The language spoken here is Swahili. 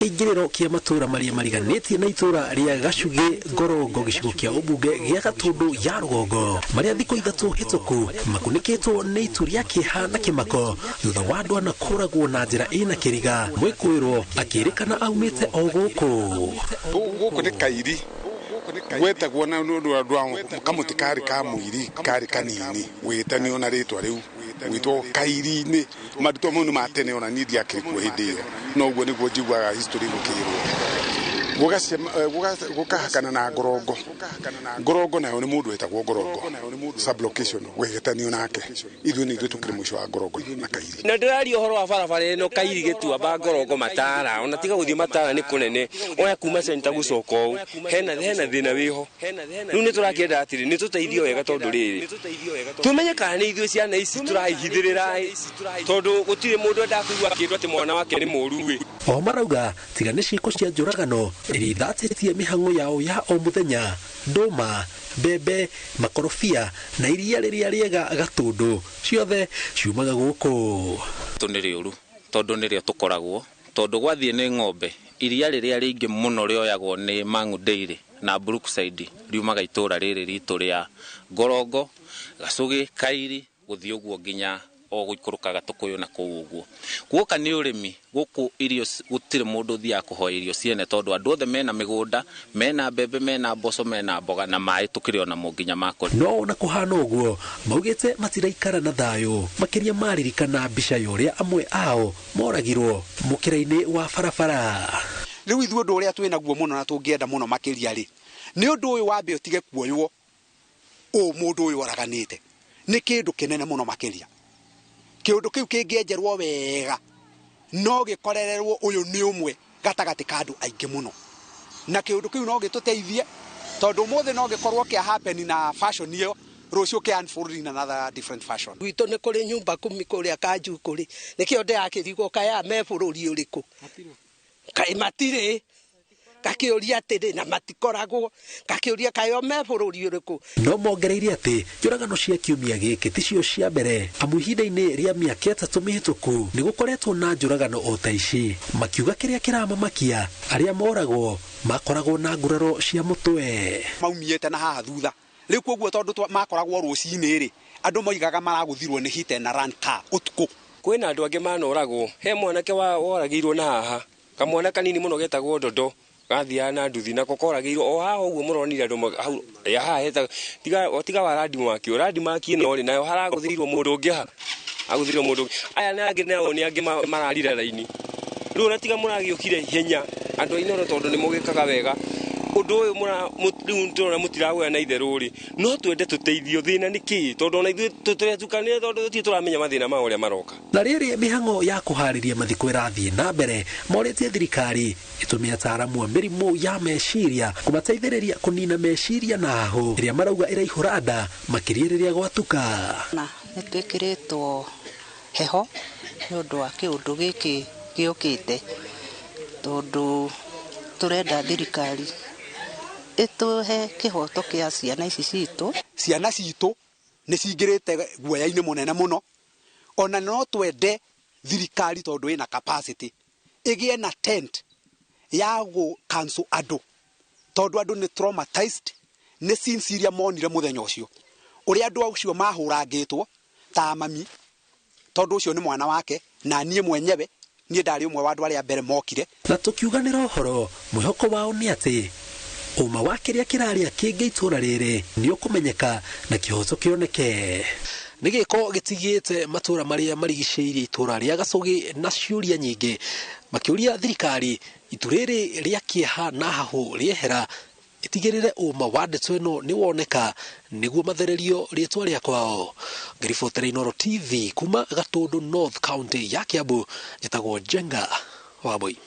Ingiriro kia matura maria mariganĩtie na itura ria Gacugi Ngorongo gicigo kia ubunge gia Gatundu ya Rugongo maria thikũ ithatũ hĩtũku makunĩkĩtwo nĩ itu ria kĩeha na kĩmako thutha wa andũ ana kũragwo na njĩra ĩna kĩriga mwĩkũĩrwo akĩrĩkana aumĩte o gũkũ nĩ kairi gwetagwo na nũndũ andũ kamuti kari ka mwiri kari kanini wĩtani ona rĩtwa rĩu wĩtwo kairi-inĩ marutwo mau nĩ matene ona niĩ ndiakĩrĩkuo hĩndĩ ĩyo no ũguo nĩguo njiguaga history gũkĩrwo gũkahakana na Ngorongo nayo nĩ mũndũ wĩtagwo Ngorongo sublocation gwĩtanio nake ithuĩ nĩ ithuĩ tũkĩrĩ mũico wa Ngorongo na kairi na ndĩraria ũhoro wa barabara ĩno kairi gĩtuamba Ngorongo Matara ona tiga gũthiĩ Matara nĩ kũnene oya kuma center gũcoka ũũ hena thĩna wĩho rĩu nĩ tũrakĩenda atĩrĩ nĩ tũteithio wega tondũ rĩrĩ tumenye kana nĩ ithuĩ ciana ici tũrahithĩrĩra tondũ gũtirĩ mũndũ ndakuigua kĩndũ atĩ mwana wake nĩ mũru o marauga tiga nĩ ciĩko cia njũragano iria ithatĩtie mĩhang'o yao ya o mũthenya ndũma mbembe makorobia na iria rĩrĩa rĩega Gatundu ciothe ciumaga gũkũ nĩ rĩũru tondũ nĩrĩo tũkoragwo tondũ gwathiĩ nĩ ng'ombe iria rĩrĩa rĩingĩ mũno rĩoyagwo nĩ Mang'u Dairy na Brookside riumaga itũra rĩrĩ ritũ rĩa Ngorongo Gacugi Kairi gũthiĩ ũguo nginya o gũikũrũkaga Tũkũyũ na kũu ũguo guoka nĩ ũrĩmi gũkũ irio gũtirĩ mũndũ thiaga kũhoya irio ciene tondũ andũ othe mena mĩgũnda mena mbembe mena mboco mena mboga na maĩ tũkĩrĩ ona mũnginya makũrĩ no ona kũhana ũguo maugĩte matiraikara na thayũ makĩria maririkana mbica ya ũrĩa amwe ao moragirwo mũkĩra-inĩ wa barabara rĩu ithuĩ ũndũ ũrĩa twĩnaguo mũno na tũngĩenda mũno makĩria rĩ nĩ ũndũ ũyũ wambe ũtige kuoywo mũndũ ũyũ oraganĩte nĩ kĩndũ kĩnene mũno makĩria kĩũndũ kĩu kĩngĩenjerwo wega no gĩkorererwo ũyũ nĩ ũmwe gatagatĩ ka andũ aingĩ mũno na kĩũndũ kĩu no gĩtũteithie tondũ ũmũthĩ no gĩkorwo kĩa happen na fashion ĩyo rũciũ kĩa unfold in another different fashion gwitũ nĩ kũrĩ nyũmba kumi kũrĩa Kanju kũrĩ nĩkĩo ndĩrakĩrigwo kaya me bũrũri ũrĩkũ kaĩ matirĩ gakĩũria atĩrĩ na matikoragwo gakĩũria kayo me bũrũri ũrĩkũ no mongereire atĩ njũragano cia kiumia gĩkĩ ticio cia mbere amu ihinda-inĩ rĩa mĩaka 3 mĩhĩtũku nĩ gũkoretwo na njũragano o ta ici makiuga kĩrĩa kĩramamakia arĩa moragwo makoragwo na nguraro cia mũtwe maumiĩte na haha thutha rĩu koguo tondũ makoragwo rũcinĩ rĩ andũ moigaga maragũthirwo nĩ hit and run car ũtukũ kwĩna andũ angĩ manoragwo he mwanake woragĩirwo na haha kamwana kanini mũno getagwo Ndondo gathia na nduthi na kokoragĩirwo o haha ũguo mũronire andũ hau haha heta tiga wa randi maki no rĩ nayo haragũthirwo mũndũ ũngĩ ha agũthirwo mũndũ aya na angĩ mararire raini rĩu na tiga mũragĩũkire ihenya andũ ainoro tondũ nĩ mũgĩkaga wega ũndũ ũyũ rĩu tũrona mũtiragoya na itherũ rĩ no twende tũteithio thĩna nĩ kĩĩ tondũ ona ithuĩ tũtukanire tondũ tũtirĩ tũramenya mathĩna ma ũrĩa maroka na rĩrĩ mĩhang'o ya kũharĩria mathiko ĩrathiĩ na mbere morĩtie thirikari ĩtũme ataaramu a mĩrimũ ya meciria kũmateithĩrĩria kũnina meciria na hahũ ĩrĩa marauga ĩraihũra nda makĩria rĩrĩa gwatuka na nĩ twĩkĩrĩtwo heho nĩ ũndũ wa kĩũndũ gĩkĩ gĩũkĩte tondũ tũrenda thirikari ĩtũhe kĩhoto kĩa ciana ici citũ nĩ cingĩrĩte guoya-inĩ mũnene mũno ona no twende thirikari tondũ ĩna capacity ĩgĩe na tent ya gũ cancel andũ tondũ andũ nĩ traumatized nĩ sincerely monire mũthenya ũcio ũrĩa andũ acio mahũrangĩtwo ta mami tondũ ũcio nĩ mwana wake na niĩ mwenyewe niĩ ndarĩ ũmwe wa andũ arĩa mbere mokire na tũkiuganĩra ũhoro mwĩhoko wao nĩ atĩ ũma wa kĩrĩa kĩrarĩa kĩngĩ itũra rĩrĩ nĩ ũkũmenyeka na kĩhoto kĩoneke nĩ gĩko gĩtigĩte matũra marĩa marigicĩirie itũra rĩa Gacugi na ciũria nyingĩ makĩũria thirikari itu rĩrĩ rĩa kĩeha na hahũ rĩehera itigĩrĩre ũma wa ndeto ĩno nĩ woneka nĩguo mathererio rĩtwa rĩa kwao ngĩribotera Inooro TV kuma Gatundu North County ya Kiambu njĩtagwo Jenga Wambui.